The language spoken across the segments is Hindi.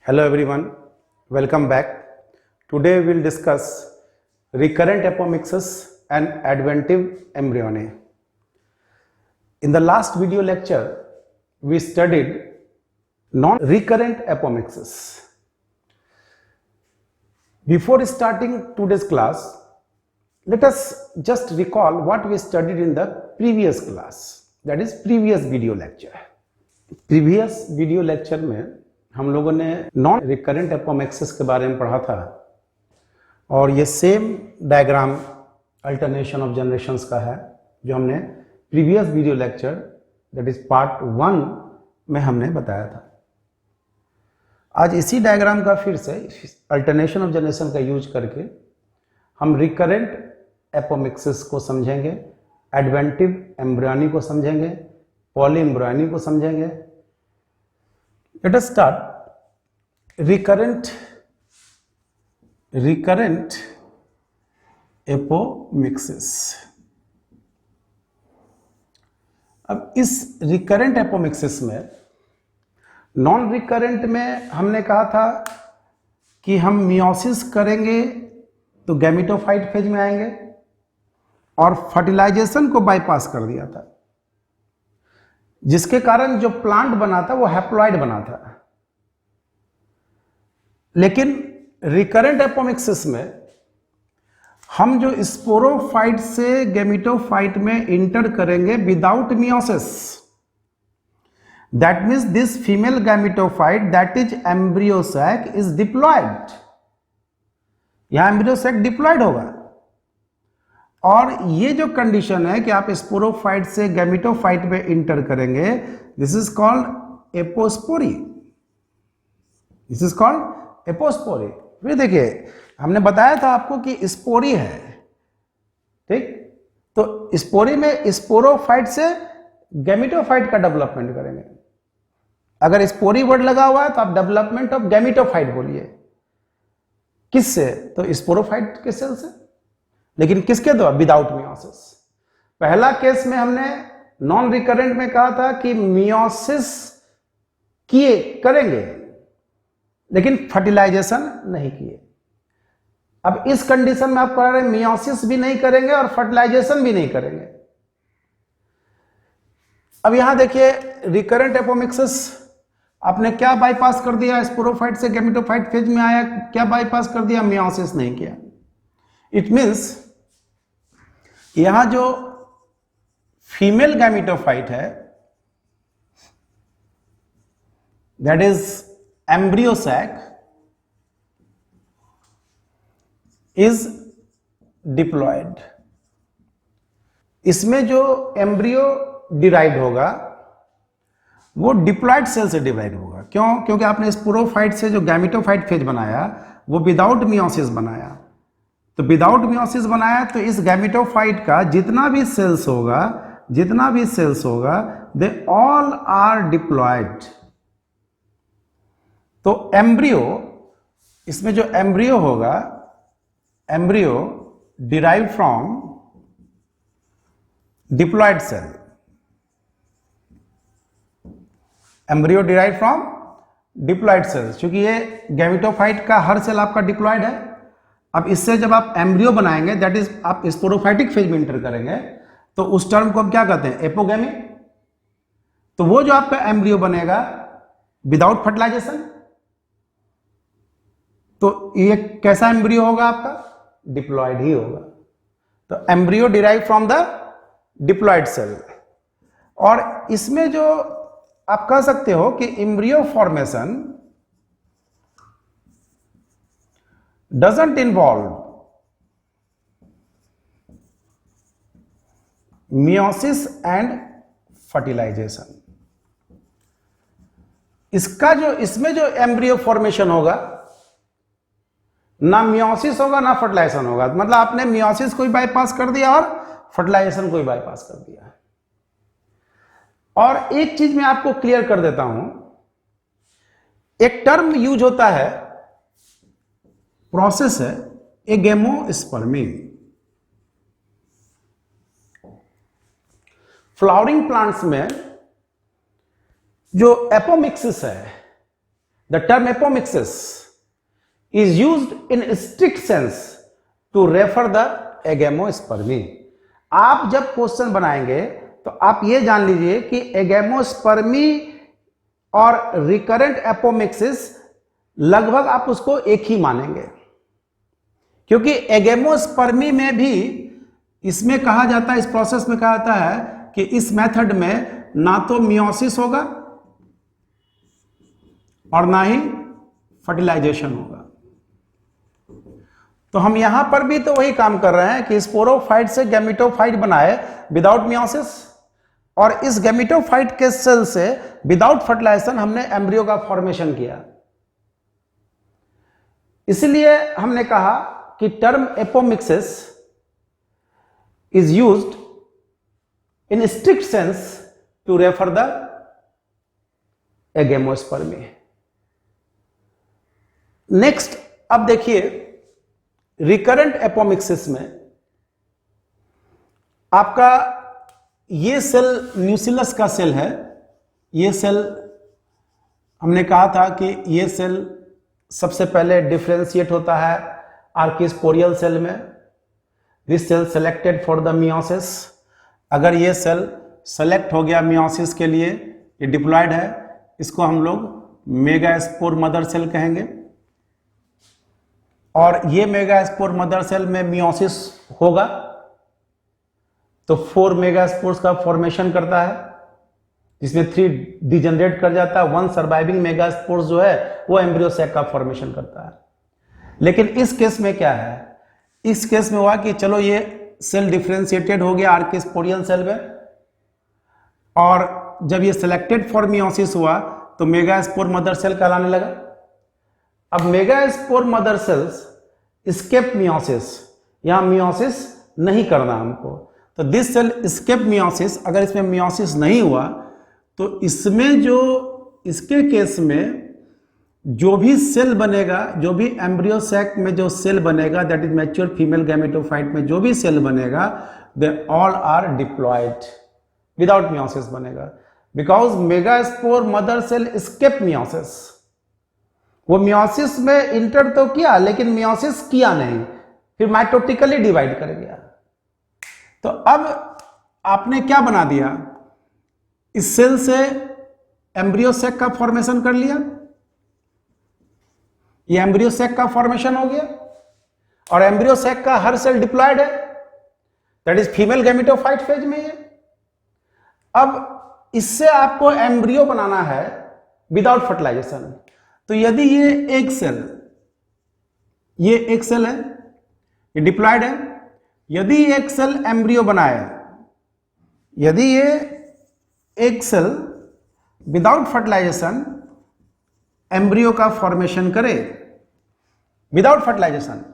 Hello everyone, welcome back. Today we'll discuss recurrent apomixis and adventive embryony. In the last video lecture, we studied non-recurrent apomixis. Before starting today's class, let us just recall what we studied in the previous class, that is previous video lecture. Previous video lecture में हम लोगों ने नॉन रिकरेंट एपोमेक्सिस के बारे में पढ़ा था और ये same diagram alternation of generations का है जो हमने previous video lecture that is part 1 में हमने बताया था। आज इसी डायग्राम का फिर से अल्टरनेशन ऑफ जनरेशन का यूज करके हम रिकरेंट एपोमेक्सिस को समझेंगे, एडवेंटिव एम्ब्रियोनी को समझेंगे, पॉली एम्ब्रियोनी को समझेंगे। Let us start recurrent apomixis। अब इस रिकरेंट एपोमिक्सिस में नॉन रिकरेंट में हमने कहा था कि हम मियोसिस करेंगे तो गैमेटोफाइट फेज में आएंगे और फर्टिलाइजेशन को बाईपास कर दिया था, जिसके कारण जो प्लांट बना था वो हैप्लॉइड बना था। लेकिन रिकरेंट एपोमिक्सिस में हम जो स्पोरोफाइट से गैमेटोफाइट में इंटर करेंगे without meiosis, that means this female gametophyte that is embryo sac is diploid. यहां एम्ब्रियो सैक डिप्लॉयड होगा और ये जो कंडीशन है कि आप स्पोरोफाइट से गैमेटोफाइट में इंटर करेंगे, this is called apospory. This is called apospory. फिर देखिए हमने बताया था आपको कि स्पोरी है, ठीक? तो स्पोरी में स्पोरोफाइट से गैमेटोफाइट का डेवलपमेंट करेंगे। अगर स्पोरी वर्ड लगा हुआ है तो आप डेवलपमेंट ऑफ गैमेटोफाइट बोलिए। किससे? तो स्पोरोफाइट के सेल से। लेकिन किसके द्वारा? Without meiosis. पहला केस में हमने नॉन रिकरेंट में कहा था कि मियोसिस किए करेंगे लेकिन फर्टिलाइजेशन नहीं किए। अब इस कंडीशन में आप कह रहे हैं मियोसिस भी नहीं करेंगे और फर्टिलाइजेशन भी नहीं करेंगे। अब यहां देखिए रिकरेंट एपोमिक्सिस आपने क्या बाईपास कर दिया? स्पोरोफाइट से गैमेटोफाइट फेज में आया, क्या बाईपास कर दिया? मियोसिस नहीं किया। इट मीन्स यहां जो फीमेल गैमेटोफाइट है that is embryo sac is diploid. इसमें जो एम्ब्रियो डिराइव्ड होगा वो डिप्लॉयड सेल से डिराइव्ड होगा। क्यों? क्योंकि आपने स्पोरोफाइट से जो गैमेटोफाइट फेज बनाया वो विदाउट मियोसिस बनाया। तो विदाउट मियोसिस बनाया तो इस गैमेटोफाइट का जितना भी सेल्स होगा दे ऑल आर डिप्लॉयड। तो एम्ब्रियो, इसमें जो एम्ब्रियो होगा, embryo derive from diploid cell. Embryo derive from diploid cell, क्योंकि ये गैमेटोफाइट का हर सेल आपका डिप्लॉयड है। अब इससे जब आप एम्ब्रियो बनाएंगे दैट इज आप स्पोरोफाइटिक फेज में इंटर करेंगे तो उस टर्म को हम क्या कहते हैं? एपोगैमी। तो वो जो आपका एम्ब्रियो बनेगा विदाउट फर्टिलाइजेशन, तो ये कैसा एम्ब्रियो होगा आपका? डिप्लॉयड ही होगा। तो embryo derive from the diploid cell. और इसमें जो आप कह सकते हो कि embryo formation doesn't involve meiosis and fertilization। इसमें जो एम्ब्रियो फॉर्मेशन होगा ना मियोसिस होगा ना फर्टिलाइजेशन होगा। मतलब आपने मियोसिस को भी बाईपास कर दिया और फर्टिलाइजेशन को भी बाईपास कर दिया। और एक चीज मैं आपको क्लियर कर देता हूं, एक टर्म यूज होता है, प्रोसेस है एगेमोस्पर्मी। फ्लावरिंग प्लांट्स में जो एपोमिक्सिस है the term apomixis is used in strict sense to refer the agamospermy. आप जब क्वेश्चन बनाएंगे तो आप ये जान लीजिए कि एगेमोस्पर्मी और रिकरेंट एपोमिक्सिस लगभग आप उसको एक ही मानेंगे, क्योंकि एगेमोस्पर्मी में भी इसमें कहा जाता है, इस प्रोसेस में कहा जाता है कि इस मेथड में ना तो मियोसिस होगा और ना ही फर्टिलाइजेशन होगा। तो हम यहां पर भी तो वही काम कर रहे हैं कि स्पोरोफाइट से गैमेटोफाइट बनाए विदाउट मियोसिस, और इस गैमेटोफाइट के सेल से विदाउट फर्टिलाइजेशन हमने एम्ब्रियो का फॉर्मेशन किया। इसलिए हमने कहा कि term apomixis is used in strict sense to refer the agamospermy. Next, अब देखिए रिकरेंट एपोमिक्सिस में आपका ये सेल न्यूसिलस का सेल है। ये सेल हमने कहा था कि ये सेल सबसे पहले डिफरेंशिएट होता है आर्किस्पोरियल सेल में। This cell selected for the meiosis. अगर ये सेल सेलेक्ट हो गया मियोसिस के लिए, ये डिप्लॉयड है, इसको हम लोग मेगास्पोर मदर सेल कहेंगे। और ये मेगास्पोर मदर सेल में मियोसिस होगा तो 4 मेगास्पोर्स का फॉर्मेशन करता है, जिसमें 3 डिजनरेट कर जाता है। 1 सर्वाइविंग मेगास्पोर्स जो है वो एम्ब्रियो सैक का फॉर्मेशन करता है। लेकिन इस केस में क्या है, इस केस में हुआ कि चलो ये सेल डिफरेंशिएटेड हो गया आर्किस्पोरियल सेल में, और जब ये सिलेक्टेड फॉर मियोसिस हुआ तो मेगास्पोर मदर सेल कहलाने लगा। अब megaspore mother cells skip meiosis, यहां मियोसिस नहीं करना हमको, तो दिस सेल स्केप मियोसिस। अगर इसमें मियोसिस नहीं हुआ तो इसमें जो इसके केस में जो भी सेल बनेगा, जो भी एम्ब्रियो सैक में जो सेल बनेगा, that is mature female gametophyte में जो भी सेल बनेगा, they all are diploid, without meiosis बनेगा, because megaspore mother cell escape meiosis. वो मियोसिस में इंटर तो किया लेकिन मियोसिस किया नहीं, फिर माइटोटिकली डिवाइड कर गया। तो अब आपने क्या बना दिया, इस सेल से एम्ब्रियो सैक का फॉर्मेशन कर लिया, ये एम्ब्रियो सैक का फॉर्मेशन हो गया, और एम्ब्रियो सैक का हर सेल डिप्लॉयड है, that is female gametophyte phase में है। अब इससे आपको एम्ब्रियो बनाना है विदाउट फर्टिलाइजेशन। तो यदि ये एक सेल है, ये डिप्लॉयड है, यदि एक सेल एम्ब्रियो बनाए, यदि ये एक सेल विदाउट फर्टिलाइजेशन एम्ब्रियो का फॉर्मेशन करे, विदाउट फर्टिलाइजेशन,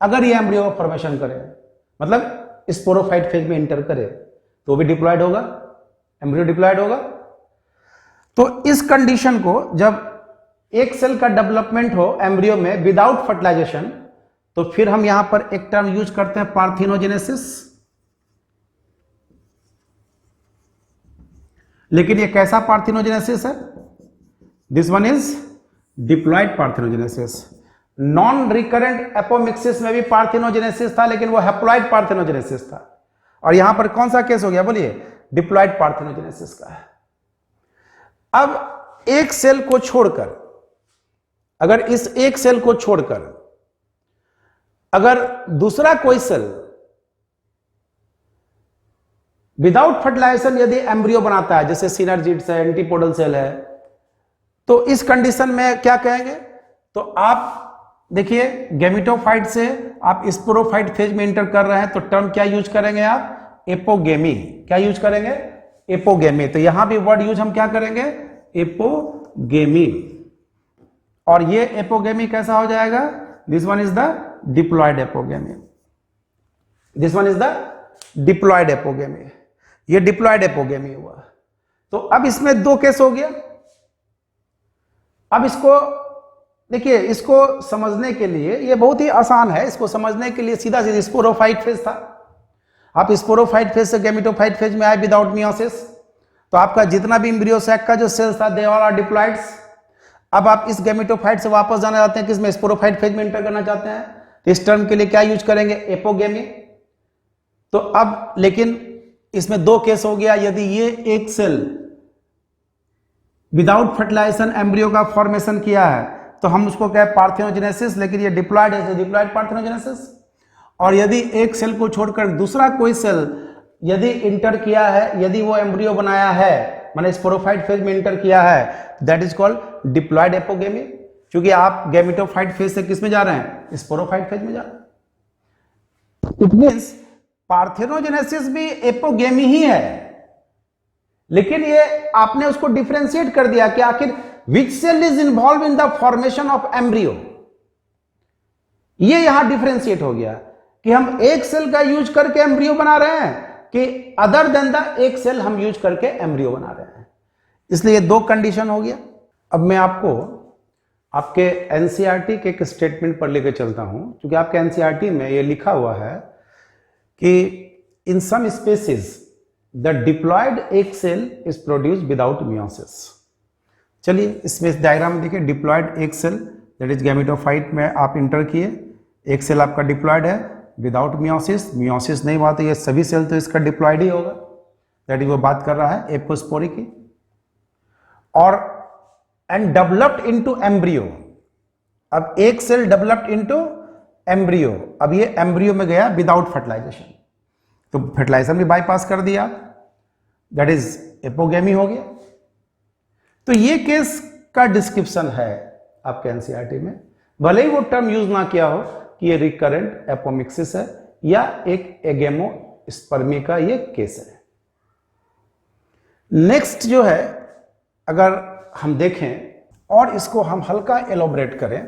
अगर ये एम्ब्रियो का फॉर्मेशन करे मतलब स्पोरोफाइट फेज में इंटर करे, तो भी डिप्लॉयड होगा, एम्ब्रियो डिप्लॉयड होगा। तो इस कंडीशन को, जब एक सेल का डेवलपमेंट हो एम्ब्रियो में विदाउट फर्टिलाइजेशन, तो फिर हम यहां पर एक टर्म यूज करते हैं पार्थिनोजेनेसिस। लेकिन ये कैसा पार्थिनोजेनेसिस है? This one is diploid parthenogenesis. Non recurrent apomixis में भी पार्थिनोजेनेसिस था, लेकिन वो हैप्लॉयड पार्थिनोजेनेसिस था। और यहां पर कौन सा केस हो गया बोलिए? डिप्लॉयड पार्थिनोजेनेसिस का है। अब एक सेल को छोड़कर, अगर इस एक सेल को छोड़कर अगर दूसरा कोई सेल विदाउट फर्टिलाइजेशन यदि एम्ब्रियो बनाता है, जैसे सिनर्जिड्स है, एंटीपोडल सेल है, तो इस कंडीशन में क्या कहेंगे? तो आप देखिए गैमेटोफाइट से आप स्पोरोफाइट फेज में इंटर कर रहे हैं, तो टर्म क्या यूज करेंगे आप? एपोगेमी। क्या यूज करेंगे? एपोगेमी। तो यहां भी वर्ड यूज हम क्या करेंगे? एपोगेमी। और ये एपोगेमी कैसा हो जाएगा? This one is the diploid apogamy. This one is the diploid apogamy. ये डिप्लॉयड एपोगेमी हुआ। तो अब इसमें 2 केस हो गया। अब इसको देखिए, इसको समझने के लिए ये बहुत ही आसान है। इसको समझने के लिए सीधा सीधा स्पोरोफाइट फेज था, आप स्पोरोफाइट फेज से गैमेटोफाइट फेज में आए विदाउट मियोसिस, तो आपका जितना भी एम्ब्रियो सैक का जो सेल्स था दे ऑल आर डिप्लॉयड्स। अब आप इस गैमेटोफाइट से वापस जाना चाहते हैं, किसमें, स्पोरोफाइट फेज में एंटर करना चाहते हैं, तो इस टर्म के लिए क्या यूज करेंगे, एपोगेमी। तो अब लेकिन इसमें दो केस हो गया, यदि ये एक सेल विदाउट फर्टिलाइजेशन एम्ब्रियो का फॉर्मेशन किया है तो हम उसको क्या है, पार्थेनोजेनेसिस, लेकिन ये डिप्लॉयड है, डिप्लॉयड पार्थेनोजेनेसिस। और यदि एक सेल को छोड़कर दूसरा कोई सेल यदि इंटर किया है, यदि वो एम्ब्रियो बनाया है, माने स्पोरोफाइट फेज में इंटर किया है, that is called diploid apogamy. क्योंकि आप गैमेटोफाइट फेज से किस में जा रहे हैं, स्पोरोफाइट फेज में जा रहे हैं। इट मींस पार्थेनोजेनेसिस भी एपोगेमी ही है, लेकिन ये आपने उसको डिफरेंशिएट कर दिया कि आखिर which cell is involve in the formation of embryo. ये यहां डिफरेंशिएट हो गया कि हम एक सेल का यूज करके एम्ब्रियो बना रहे हैं कि अदर देन द एक सेल हम यूज करके एम्ब्रियो बना रहे हैं। इसलिए दो कंडीशन हो गया। अब मैं आपको आपके एनसीईआरटी के एक स्टेटमेंट पर लेकर चलता हूं, क्योंकि आपके एनसीईआरटी में ये लिखा हुआ है कि in some species the diploid egg cell is produced without meiosis. चलिए इसमें इस डायग्राम में देखिए, diploid egg cell that is gametophyte में आप इंटर किए, एक सेल आपका डिप्लॉयड है विदाउट मियोसिस, मियोसिस नहीं हुआ तो ये सभी सेल तो इसका डिप्लॉयड ही होगा, दैट इज वो बात कर रहा है एपोस्पोरी की। और एंड डेवलप्ड इनटू एम्ब्रियो, अब एक सेल डेवलप्ड इनटू एम्ब्रियो, अब ये एम्ब्रियो में गया विदाउट फर्टिलाइजेशन, तो फर्टिलाइजेशन भी बाईपास कर दिया, दैट इज एपोगेमी हो गया। तो ये केस का डिस्क्रिप्शन है आपके एनसीईआरटी में, भले ही वो टर्म यूज ना किया हो कि ये रिकरेंट एपोमिक्सिस है या एक एगेमोस्पर्मी का ये केस है। नेक्स्ट जो है, अगर हम देखें और इसको हम हल्का एलोबरेट करें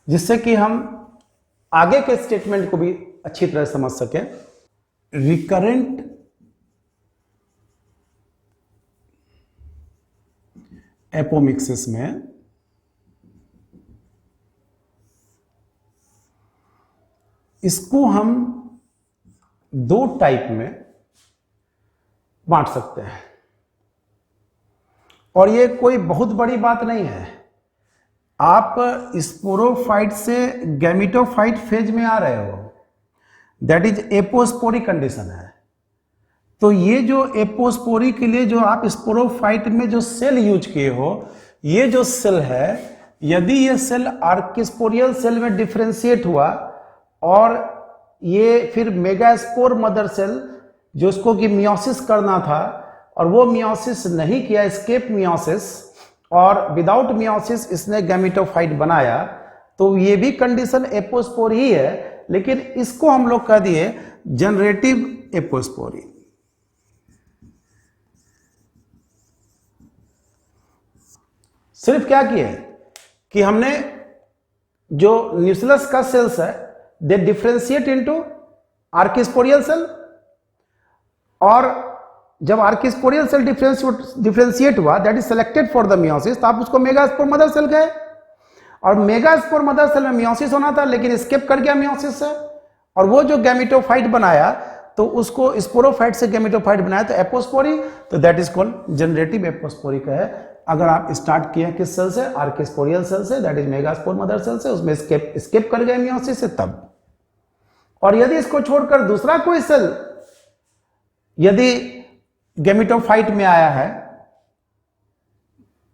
जिससे कि हम आगे के स्टेटमेंट को भी अच्छी तरह समझ सकें। रिकरेंट एपोमिक्सिस में इसको हम दो टाइप में बांट सकते हैं, और ये कोई बहुत बड़ी बात नहीं है। आप स्पोरोफाइट से गैमेटोफाइट फेज में आ रहे हो, दैट इज एपोस्पोरी कंडीशन है। तो ये जो एपोस्पोरी के लिए जो आप स्पोरोफाइट में जो सेल यूज किए हो, ये जो सेल है, यदि ये सेल आर्किस्पोरियल सेल में डिफरेंशिएट हुआ और ये फिर मेगास्पोर मदर सेल जो उसको कि मियोसिस करना था और वो मियोसिस नहीं किया, एस्केप मियोसिस, और विदाउट मियोसिस इसने गैमेटोफाइट बनाया, तो ये भी कंडीशन एपोस्पोरी ही है, लेकिन इसको हम लोग कह दिए जनरेटिव एपोस्पोरी। सिर्फ क्या किए कि हमने जो न्यूक्लियस का सेल्स है दे डिफरेंशिएट इनटू आर्किस्पोरियल सेल, और जब आर्किस्पोरियल सेल डिफरेंशिएट हुआ that is selected for the meiosis, तो आप उसको मेगास्पोर मदर सेल कहे, और मेगास्पोर मदर सेल में मियोसिस होना था लेकिन स्किप कर गया मियोसिस से, और वो जो गैमेटोफाइट बनाया तो उसको स्पोरोफाइट से गैमेटोफाइट बनाया तो एपोस्पोरी, तो that is called generative apospory का है। अगर आप स्टार्ट किए किस सेल से, आर्किस्पोरियल सेल से, that is megaspore mother cell से, उसमें स्किप कर गए मियोसिस से तब। और यदि इसको छोड़कर दूसरा कोई सेल यदि गैमेटोफाइट में आया है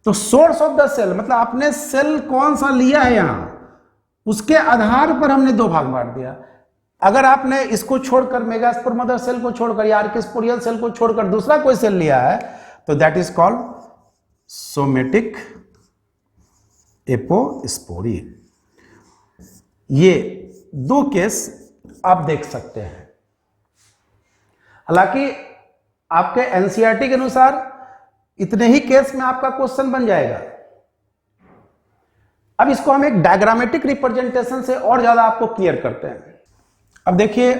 तो सोर्स ऑफ द सेल, मतलब आपने सेल कौन सा लिया है यहां, उसके आधार पर हमने दो भाग बांट दिया। अगर आपने इसको छोड़कर मेगास्पोर मदर सेल को छोड़कर या आर्किस्पोरियल सेल को छोड़कर दूसरा कोई सेल लिया है तो that is called somatic apospory. ये दो केस आप देख सकते हैं। हालांकि आपके एनसीईआरटी के अनुसार इतने ही केस में आपका क्वेश्चन बन जाएगा। अब इसको हम एक डायग्रामेटिक रिप्रेजेंटेशन से और ज्यादा आपको क्लियर करते हैं। अब देखिए,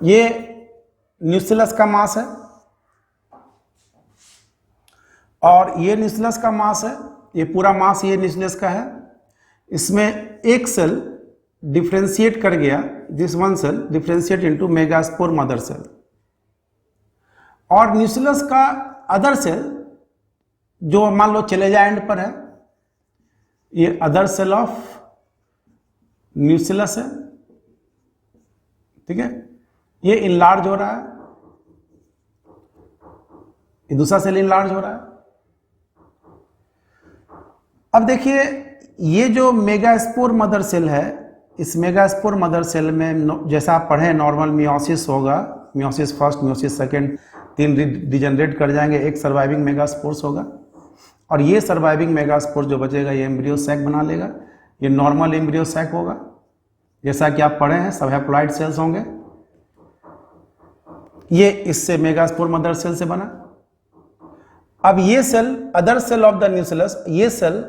ये न्यूक्लियस का मास है और ये न्यूक्लियस का मास है, ये पूरा मास ये न्यूक्लियस का है। इसमें एक सेल डिफरेंशिएट कर गया, this one cell differentiate into megaspore mother cell, और न्यूक्लियस का अदर सेल जो मान लो चले जाए एंड पर है, ये अदर सेल ऑफ न्यूक्लियस है, ठीक है, ये इनलार्ज हो रहा है, ये दूसरा सेल इनलार्ज हो रहा है। अब देखिए ये जो मेगास्पोर मदर सेल है, इस मेगास्पोर मदर सेल में जैसा आप पढ़े नॉर्मल मियोसिस होगा, meiosis first, meiosis second, 3 degenerate कर जाएंगे, एक सर्वाइविंग मेगास्पोर्स होगा, और ये सर्वाइविंग मेगास्पोर जो बचेगा ये एम्ब्रियो सैक बना लेगा। ये नॉर्मल एम्ब्रियो सैक होगा, जैसा कि आप पढ़े हैं, सब हैप्लॉइड सेल्स होंगे। ये इससे मेगास्पोर मदर सेल से बना। अब ये cell other cell of the nucleus, ये सेल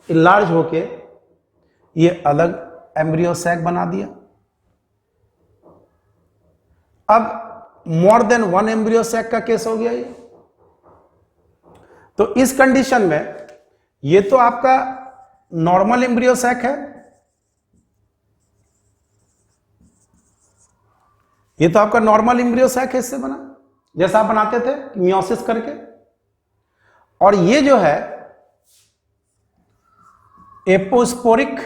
इनलार्ज होके ये अलग एम्ब्रियो सैक बना दिया। अब मोर देन 1 एम्ब्रियो सैक का केस हो गया ये। तो इस कंडीशन में ये तो आपका नॉर्मल एम्ब्रियो सैक है, ये तो आपका नॉर्मल एम्ब्रियो सैक है, इससे बना जैसा आप बनाते थे मियोसिस करके। और ये जो है एपोस्पोरिक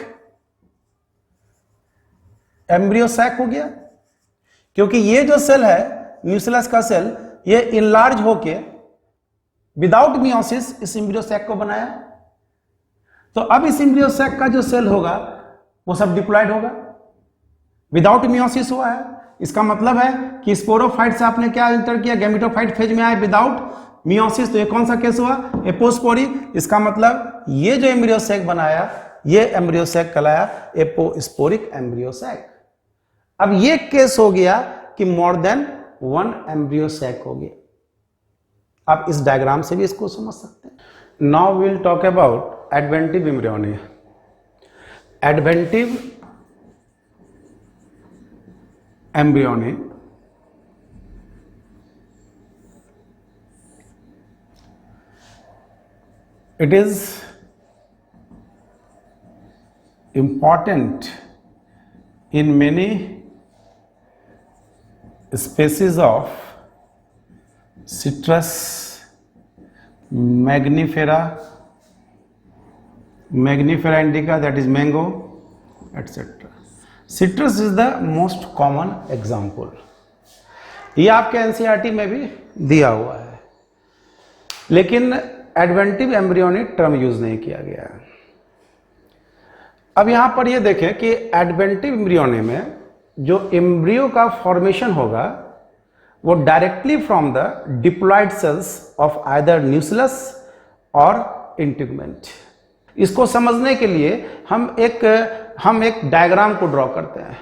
एम्ब्रियो सैक हो गया, क्योंकि ये जो सेल है न्यूक्लियस का सेल, ये इनलार्ज होके विदाउट मियोसिस इस एम्ब्रियो सैक को बनाया। तो अब इस एम्ब्रियो सैक का जो सेल होगा वो सब डिप्लॉयड होगा, विदाउट मियोसिस हुआ है। इसका मतलब है कि स्पोरोफाइट से आपने क्या इंटर किया, गैमेटोफाइट फेज में आए विदाउट मियोसिस। तो ये कौन सा केस हुआ, एपोस्पोरिक। इसका मतलब ये जो एम्ब्रियो सैक बनाया ये एम्ब्रियो सैक कहलाया एपोस्पोरिक एम्ब्रियो सैक। अब ये केस हो गया कि मोर देन 1 एम्ब्रियो सैक हो गया। आप इस डायग्राम से भी इसको समझ सकते हैं। Now we will talk about adventive embryony. Adventive embryony it is important in many species of citrus, magnifera indica, that is mango, etc. Citrus is the most common example. ये आपके एनसीईआरटी में भी दिया हुआ है, लेकिन एडवेंटिव एम्ब्रियोनी टर्म यूज नहीं किया गया है। अब यहां पर ये देखें कि एडवेंटिव एम्ब्रियोनी में जो एम्ब्रियो का फॉर्मेशन होगा वो directly from the diploid cells of either nucleus और इंटीग्यूमेंट। इसको समझने के लिए हम एक डायग्राम को ड्रॉ करते हैं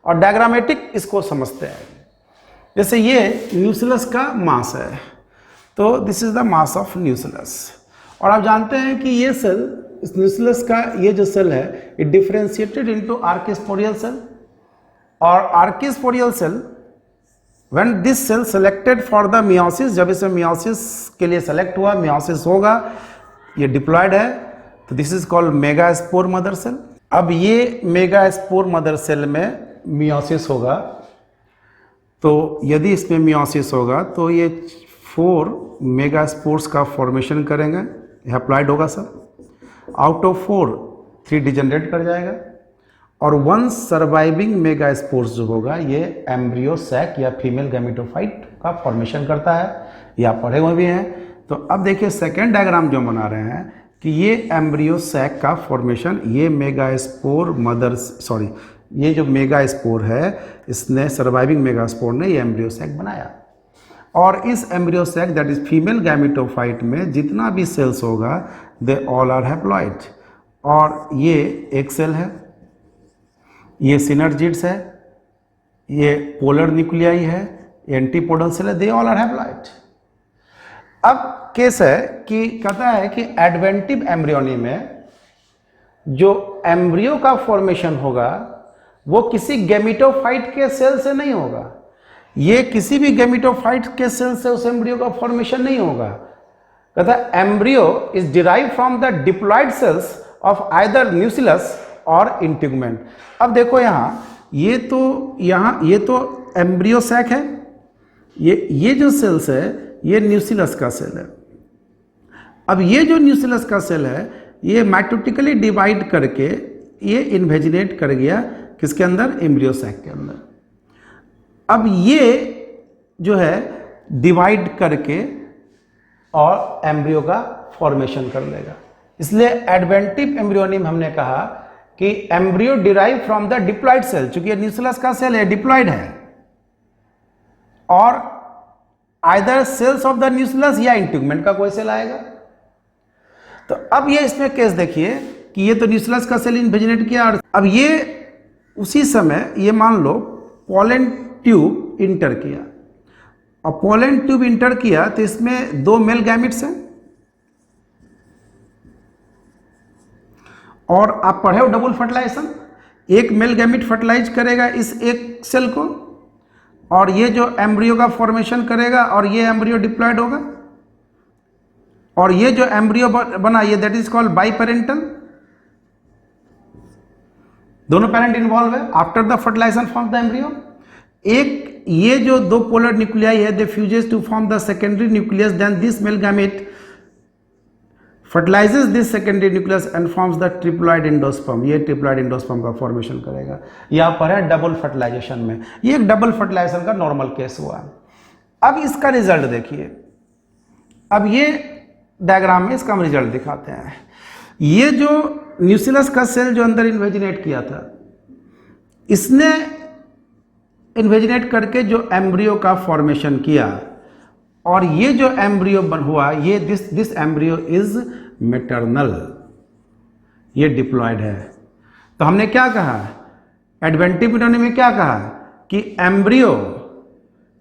और डायग्रामेटिक इसको समझते हैं। जैसे ये न्यूक्लियस का मास है, तो this is the mass of nucleus, और आप जानते हैं कि ये सेल, इस न्यूक्लियस का ये जो सेल है, it differentiated into archesporial cell, और archesporial cell when this cell selected for the meiosis, जब इसे मियोसिस के लिए सेलेक्ट हुआ, मियोसिस होगा, ये डिप्लॉयड है, तो this is called megaspore mother cell. अब ये मेगास्पोर मदर सेल में मियोसिस होगा, तो यदि इसमें मियोसिस होगा तो ये 4 मेगास्पोर्स का फॉर्मेशन करेंगे, हैप्लॉइड होगा सब। आउट ऑफ 4 3 डिजेनरेट कर जाएगा, और 1 सर्वाइविंग मेगास्पोर्स जो होगा ये एम्ब्रियो सैक या फीमेल गैमेटोफाइट का फॉर्मेशन करता है, ये आप पढ़े हुए भी हैं। तो अब देखिए सेकेंड डायग्राम जो बना रहे हैं कि ये एम्ब्रियो सैक का फॉर्मेशन, ये मेगास्पोर मदर, सॉरी, ये जो मेगास्पोर है इसने, सर्वाइविंग मेगास्पोर ने ये एम्ब्रियो सैक बनाया, और इस embryo sac that is female gametophyte में जितना भी सेल्स होगा दे ऑल आर हैप्लॉइड। और ये एक सेल है, ये सिनर्जिड्स है, ये पोलर न्यूक्लियाई है, एंटीपोडल सेल है, दे ऑल आर हैप्लॉइड। अब केस है कि कहता है कि एडवेंटिव एम्ब्रियोनी में जो एम्ब्रियो का फॉर्मेशन होगा वो किसी गैमेटोफाइट के सेल से नहीं होगा, ये किसी भी गैमेटोफाइट के सेल से उस एम्ब्रियो का फॉर्मेशन नहीं होगा। कहता है embryo is derive from the diploid cells of either nucleus और इंटीग्यूमेंट। अब देखो ये तो एम्ब्रियो सैक है, ये जो सेल्स है ये न्यूक्लियस का सेल है। अब ये जो न्यूक्लियस का सेल है ये माइटोटिकली डिवाइड करके ये इन्वेजिनेट कर गया किसके अंदर, एम्ब्रियो सैक के अंदर। अब ये जो है डिवाइड करके और एम्ब्रियो का फॉर्मेशन कर लेगा। इसलिए एडवेंटिव एम्ब्रियोनिम हमने कहा कि embryo derive from the diploid cell, चूंकि ये न्यूक्लियस का सेल है, डिप्लॉइड है, और either cells of the nucleus या इंटीग्यूमेंट का कोई सेल आएगा। तो अब ये इसमें केस देखिए कि ये तो न्यूक्लियस का सेल इन्वेजिनेट किया, और अब ये उसी समय ये मान लो पोलन ट्यूब इंटर किया, और पोलन ट्यूब इंटर किया तो इसमें 2 मेल गैमिट्स हैं, और आप पढ़े हो डबल फर्टिलाइजेशन, एक मेल गैमिट फर्टिलाइज करेगा इस एक सेल को, और ये जो एम्ब्रियो का फॉर्मेशन करेगा, और ये एम्ब्रियो डिप्लॉयड होगा, और ये जो एम्ब्रियो बना ये दैट इज कॉल्ड बाइपेरेंटल, दोनों पेरेंट इन्वॉल्व है। After the fertilization form the embryo, एक ये जो 2 पोलर न्यूक्लियाई है they fuses to form the secondary nucleus, then this male gamete fertilizes this secondary nucleus and forms the triploid endosperm, ये ट्रिप्लॉइड एंडोस्पर्म का फॉर्मेशन करेगा। यहां पर है डबल फर्टिलाइजेशन में, ये एक डबल फर्टिलाइजेशन का नॉर्मल केस हुआ। अब इसका रिजल्ट देखिए, अब ये डायग्राम में इसका हम रिजल्ट दिखाते हैं। ये जो न्यूक्लियस का सेल जो अंदर इन्वेजिनेट किया था, इसने इन्वेजिनेट करके जो एम्ब्रियो का फॉर्मेशन किया, और ये जो एम्ब्रियो हुआ ये दिस एम्ब्रियो इज मैटरनल, ये डिप्लॉयड है। तो हमने क्या कहा, एडवेंटिव एम्ब्रियोनिम में क्या कहा कि embryo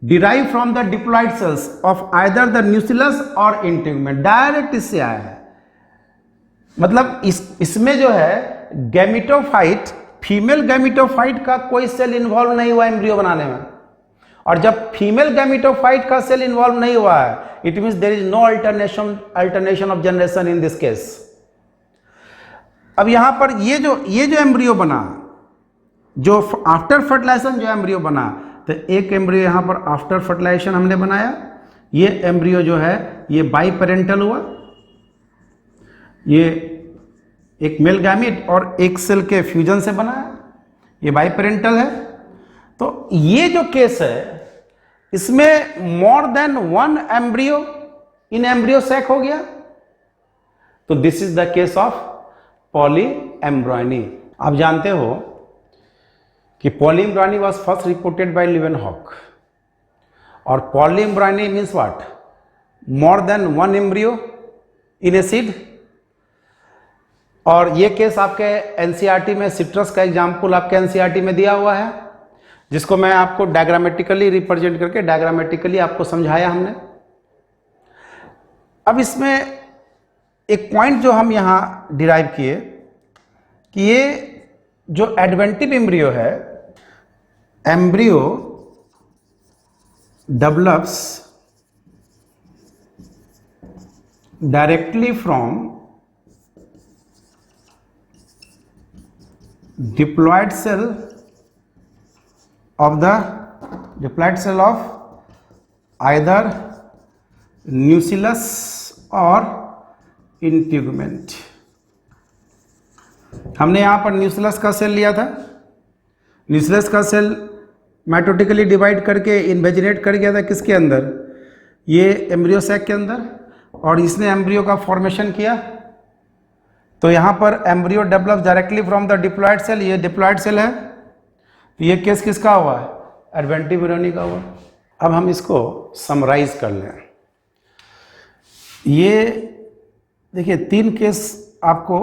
derive from the diploid cells of either the nucleus और इंटीग्यूमेंट, डायरेक्ट इससे आया है। मतलब इसमें जो है गैमिटोफाइट, फीमेल गैमिटोफाइट का कोई सेल इन्वॉल्व नहीं हुआ एम्ब्रियो बनाने में, और जब फीमेल गैमिटोफाइट का सेल इन्वॉल्व नहीं हुआ है, it means there is no alternation of generation in this case. अब यहां पर ये जो एम्ब्रियो बना, जो आफ्टर फर्टिलाइजेशन जो एम्ब्रियो बना, तो एक एम्ब्रियो यहां पर आफ्टर फर्टिलाइजेशन हमने बनाया, ये एम्ब्रियो जो है ये बाइपेरेंटल हुआ, ये एक मेल गैमेट और एक सेल के फ्यूजन से बना है, ये बाइपेरेंटल है। तो ये जो केस है इसमें more than 1 embryo in embryo sac हो गया, तो this is the case of polyembryony. आप जानते हो कि polyembryony was first reported by Leeuwenhoek, और polyembryony means what, more than 1 embryo in a seed. और ये केस आपके एनसीईआरटी में सिट्रस का एग्जाम्पल आपके एनसीईआरटी में दिया हुआ है, जिसको मैं आपको डायग्रामेटिकली रिप्रेजेंट करके डायग्रामेटिकली आपको समझाया हमने। अब इसमें एक पॉइंट जो हम यहां डिराइव किए कि ये जो एडवेंटिव एम्ब्रियो है, embryo develops directly from diploid cell of either nucleus or integument। हमने यहां पर न्यूक्लियस का सेल लिया था, न्यूक्लियस का सेल माइटोटिकली डिवाइड करके इन्वेजिनेट कर गया था किसके अंदर, ये एम्ब्रियो सैक के अंदर, और इसने एम्ब्रियो का फॉर्मेशन किया। तो यहां पर embryo develops directly from the diploid cell, ये डिप्लॉयड सेल है, तो ये केस किसका हुआ, एडवेंटिव एम्ब्रियोनी का हुआ। अब हम इसको समराइज कर लें। ये देखिए 3 केस आपको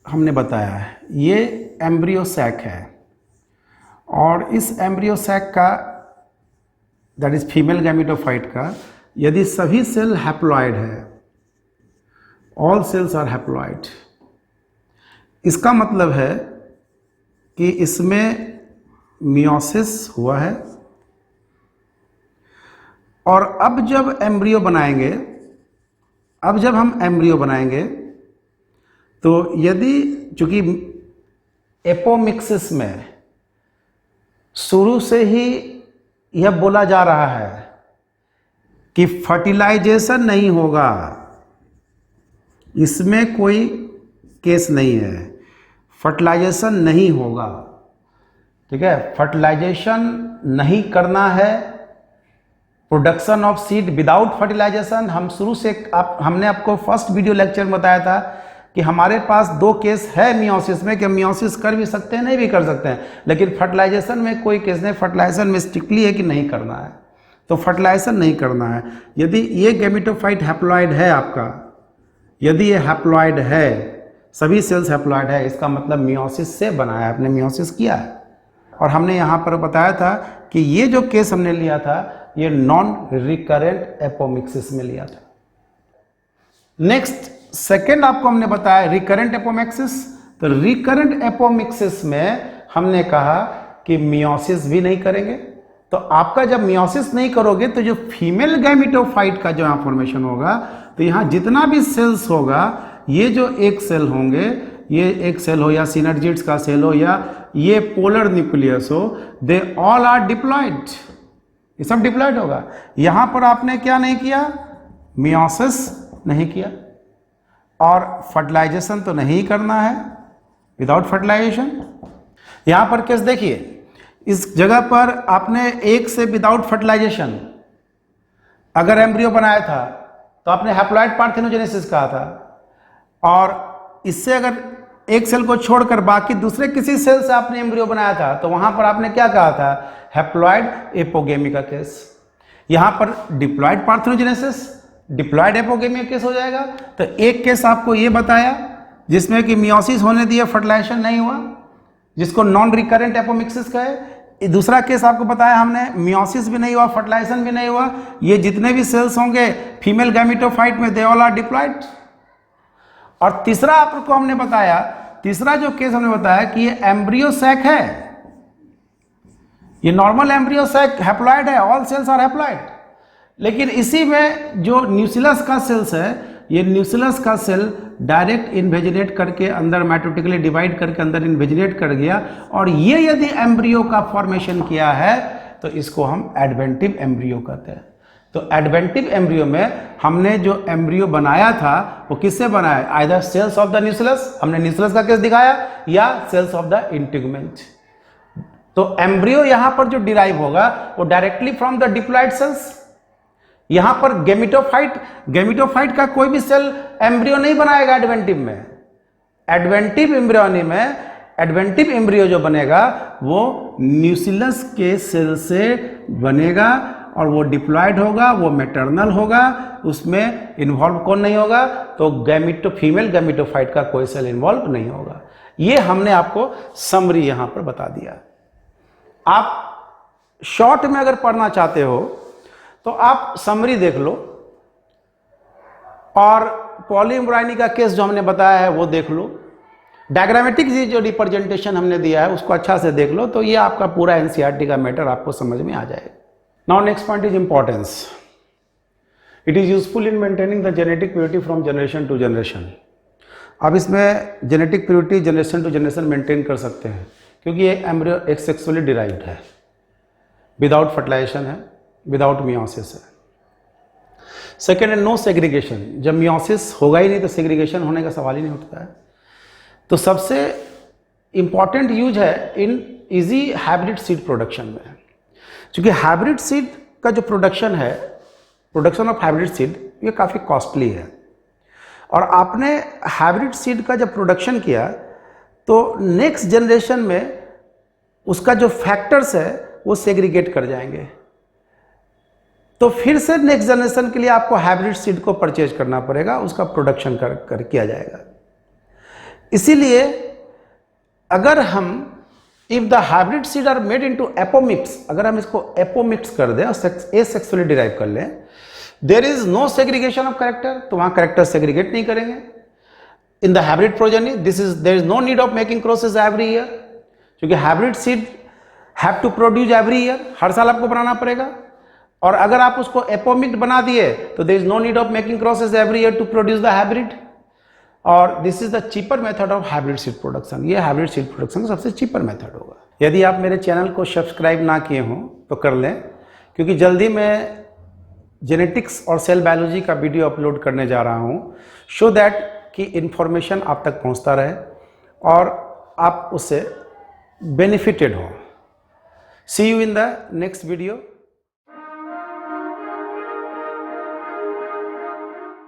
हमने बताया है। ये एम्ब्रियो सैक है, और इस एम्ब्रियो सैक का दैट इज फीमेल गैमेटोफाइट का यदि सभी सेल हैप्लॉइड है, ऑल सेल्स आर हैप्लॉइड, इसका मतलब है कि इसमें मियोसिस हुआ है, और अब जब एम्ब्रियो बनाएंगे, अब जब हम एम्ब्रियो बनाएंगे तो यदि चूंकि एपोमिक्सिस में शुरू से ही यह बोला जा रहा है कि फर्टिलाइजेशन नहीं होगा, इसमें कोई केस नहीं है, फर्टिलाइजेशन नहीं होगा। ठीक है, फर्टिलाइजेशन नहीं करना है, production of seed without fertilization. हम शुरू से हमने आपको फर्स्ट वीडियो लेक्चर में बताया था कि हमारे पास दो केस है मियोसिस में, कि मियोसिस कर भी सकते हैं नहीं भी कर सकते हैं, लेकिन फर्टिलाइजेशन में कोई केस नहीं। फर्टिलाइजेशन में स्ट्रिक्टली है कि नहीं करना है, तो फर्टिलाइजेशन नहीं करना है। यदि ये गैमेटोफाइट हैप्लॉइड है आपका, यदि ये हैप्लॉइड है, सभी सेल्स हैप्लॉइड है, इसका मतलब मियोसिस से बना है, आपने मियोसिस किया है। और हमने यहाँ पर बताया था कि ये जो केस हमने लिया था ये नॉन रिकरेंट एपोमिक्सिस में लिया था। नेक्स्ट सेकेंड आपको हमने बताया रिकरेंट एपोमिक्सिस। तो रिकरेंट एपोमिक्सिस में हमने कहा कि मियोसिस भी नहीं करेंगे। तो आपका जब मियोसिस नहीं करोगे तो जो फीमेल गैमेटोफाइट का जो यहाँ फॉर्मेशन होगा, तो यहाँ जितना भी सेल्स होगा, ये जो एक सेल होंगे, ये एक सेल हो या सिनर्जिड्स का सेल हो या ये पोलर न्यूक्लियस हो, दे ऑल आर डिप्लॉयड, ये सब डिप्लॉयड होगा। यहां पर आपने क्या नहीं किया, मियोसिस नहीं किया, और फर्टिलाइजेशन तो नहीं करना है, विदाउट फर्टिलाइजेशन। यहां पर केस देखिए, इस जगह पर आपने एक से विदाउट फर्टिलाइजेशन अगर एम्ब्रियो बनाया था तो आपने हैप्लॉइड पार्थेनोजेनेसिस कहा था, और इससे अगर एक सेल को छोड़कर बाकी दूसरे किसी सेल से आपने एम्ब्रियो बनाया था तो वहां पर आपने क्या कहा था, हैप्लॉइड एपोगेमी का केस। यहां पर डिप्लॉयड पार्थेनोजेनेसिस, डिप्लॉयड एपोगेमी का केस हो जाएगा। तो एक केस आपको ये बताया जिसमें कि मियोसिस होने दिए, फर्टिलाइजेशन नहीं हुआ, जिसको नॉन रिकरेंट एपोमिक्सिस कहे। दूसरा केस आपको बताया हमने, मियोसिस भी नहीं हुआ, फर्टिलाइजेशन भी नहीं हुआ, ये जितने भी सेल्स होंगे फीमेल गैमेटोफाइट में दे ऑल आर डिप्लॉयड। और तीसरा आपको हमने बताया, तीसरा जो केस हमने बताया कि ये एम्ब्रियो सैक है, ये नॉर्मल एम्ब्रियो सैक हैप्लॉइड है, ऑल सेल्स आर हैप्लॉइड। लेकिन इसी में जो न्यूसिलस का सेल्स है, ये न्यूसिलस का सेल डायरेक्ट इन्वेजिनेट करके अंदर माइटोटिकली डिवाइड करके अंदर इन्वेजिनेट कर गया, और ये यदि एम्ब्रियो का फॉर्मेशन किया है तो इसको हम एडवेंटिव एम्ब्रियो कहते हैं। तो एडवेंटिव एम्ब्रियो में हमने जो एम्ब्रियो बनाया था वो किससे बनाया, either cells of the nucellus, हमने न्यूसिलस का केस दिखाया, या सेल्स ऑफ द इंटीगुमेंट। तो एम्ब्रियो यहां पर जो डिराइव होगा वो directly from the diploid cells. यहां पर गैमेटोफाइट का कोई भी सेल एम्ब्रियो नहीं बनाएगा एडवेंटिव में। एडवेंटिव एम्ब्रियोनी में एडवेंटिव एम्ब्रियो जो बनेगा वो न्यूसिलस के सेल से बनेगा, और वो डिप्लॉयड होगा, वो मैटरनल होगा, उसमें इन्वॉल्व कौन नहीं होगा, तो फीमेल गैमेटोफाइट का कोई सेल इन्वॉल्व नहीं होगा। ये हमने आपको समरी यहां पर बता दिया। आप शॉर्ट में अगर पढ़ना चाहते हो तो आप समरी देख लो, और पॉलीएम्ब्रायनी का केस जो हमने बताया है वो देख लो, डायग्रामेटिक जो रिप्रेजेंटेशन हमने दिया है उसको अच्छा से देख लो, तो ये आपका पूरा एनसीईआरटी का मैटर आपको समझ में आ जाएगा। Now next point is importance. It is useful in maintaining the genetic purity from generation to generation. अब इसमें genetic purity generation to generation maintain कर सकते हैं, क्योंकि ये एम्ब्रियो एक सेक्सुअली डिराइव्ड है, विदाउट फर्टिलाइजेशन है, विदाउट मियोसिस है। सेकेंड है नो सेग्रीगेशन। जब मियोसिस होगा ही नहीं तो सेग्रीगेशन होने का सवाल ही नहीं उठता है। तो सबसे इंपॉर्टेंट यूज है in easy hybrid seed production में, क्योंकि हाइब्रिड सीड का जो प्रोडक्शन है, प्रोडक्शन ऑफ हाइब्रिड सीड, ये काफ़ी कॉस्टली है। और आपने हाइब्रिड सीड का जब प्रोडक्शन किया तो नेक्स्ट जनरेशन में उसका जो फैक्टर्स है वो सेग्रीगेट कर जाएंगे, तो फिर से नेक्स्ट जनरेशन के लिए आपको हाइब्रिड सीड को परचेज करना पड़ेगा, उसका प्रोडक्शन कर किया जाएगा। इसीलिए अगर हम if the hybrid seed are made into apomicts, अगर हम इसको एपोमिक्स कर दें और एसेक्सुअली डिराइव कर लें, there is no segregation of character, तो वहां कैरेक्टर सेग्रीगेट नहीं करेंगे। In the hybrid progeny there is no need of making crosses every year, क्योंकि hybrid seed have to produce every year, हर साल आपको बनाना पड़ेगा। और अगर आप उसको एपोमिक्ड बना दिए तो there is no need of making crosses every year to produce the hybrid, और this is the cheaper method of hybrid seed production. ये हाइब्रिड सीड प्रोडक्शन का सबसे चीपर मेथड होगा। यदि आप मेरे चैनल को सब्सक्राइब ना किए हों तो कर लें, क्योंकि जल्दी मैं जेनेटिक्स और सेल बायोलॉजी का वीडियो अपलोड करने जा रहा हूँ, सो दैट कि इन्फॉर्मेशन आप तक पहुँचता रहे और आप उससे बेनिफिटेड हो। See you in the next video.